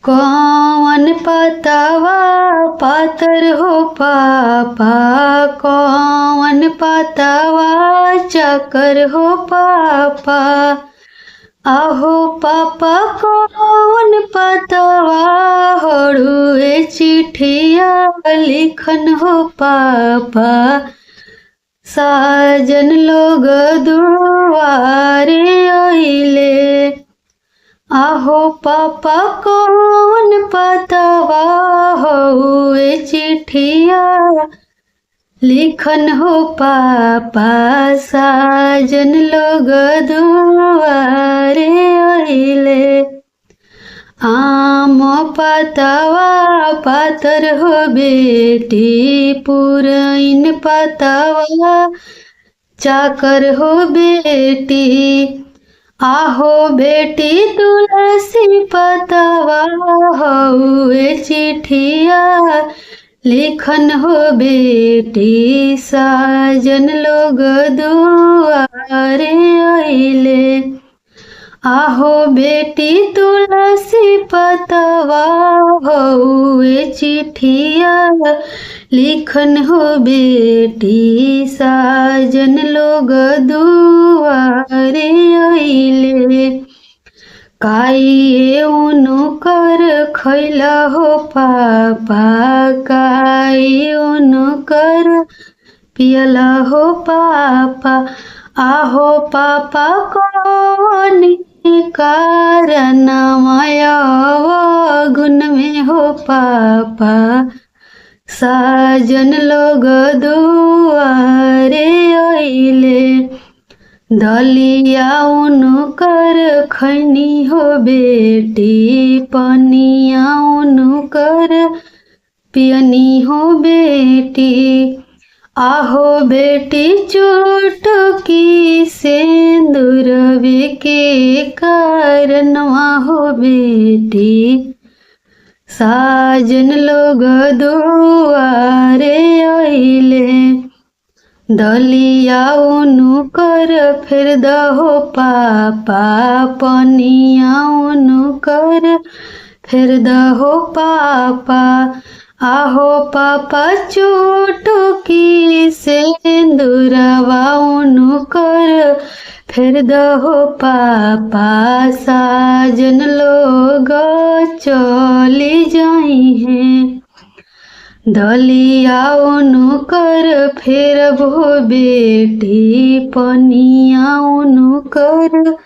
कौन पतवा पातर हो पापा, कौन पतवा चकर हो पापा। आहो पापा कौन पतवा होड़ुए चिट्ठिया लिखन हो पापा। साजन लोग दुआरे आइले। आहो पापा कौन पतवा होए चिट्ठिया लिखन हो पापा। साजन लोग दुआरे आइले। आम पतवा पातर हो बेटी, पुरैन पतवा चाकर हो बेटी। आहो बेटी तुलसी पतवा होए चिट्ठिया लिखन हो बेटी। साजन लोग दुआरे आइले। आहो बेटी तुलसी पतवा होए चिट्ठिया लिखन हो बेटी। साजन लोग दुआरे आइले। काई उनु कर खैला हो पापा, काई उनु कर पियला हो पापा। आहो पापा कौन कारण माया गुण में हो पापा। साजन लोग दुआरे आइले। दलिया उनु कर खैनी हो बेटी, पनिया उनु कर पियनी हो बेटी। आहो बेटी चुटकी सिंदूरवे के कारणवा हो बेटी। साजन लोग दुआरे आइले। दलिया उनु कर फिर दहो पापा, पनिया उनु कर फिर दहो पापा। आहो पापा चुटकी सिंदूरवा उनु कर फिर दहो पापा। साजन लोग चली जाई हैं। दलिया उनु कर फिर भो बेटी, पनिया उनु कर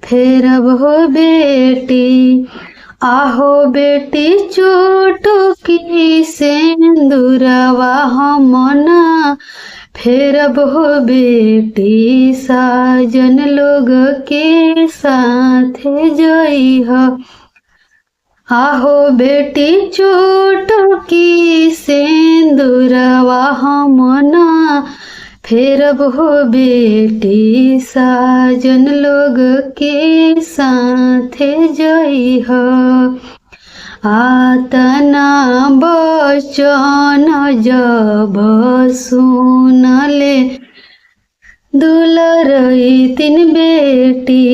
फिर भो बेटी। आहो बेटी चुटकी सिंदूरवा हमना फेरब हो बेटी। साजन लोग के साथे जइह। आहो बेटी चुटकी सिंदूरवा हमना फेरब हो बेटी। साजन लोग के साथे जइह। आतना बचन जब सुनले दुलरई तीन बेटी।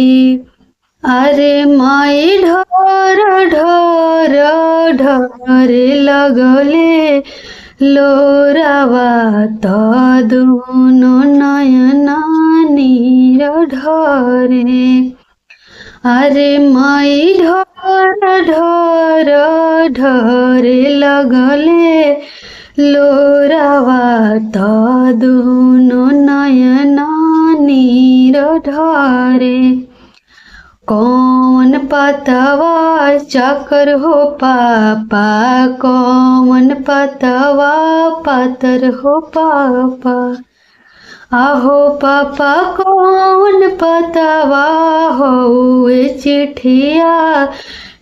अरे माई ढोर ढोर ढोरे लगले लोरावा त दुनो नयना नीर ढोरे। अरे माई ढोर ढोर ढोरे लगले लोरावा त दुनो नयना नीर ढोरे। कौन पतवा चकर हो पापा, कौन पतवा पातर हो पापा। आहो पापा कौन पतवा होए चिट्ठिया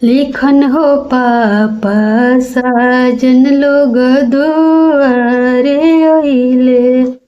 लिखन हो पापा। साजन लोग दुआरे आइले।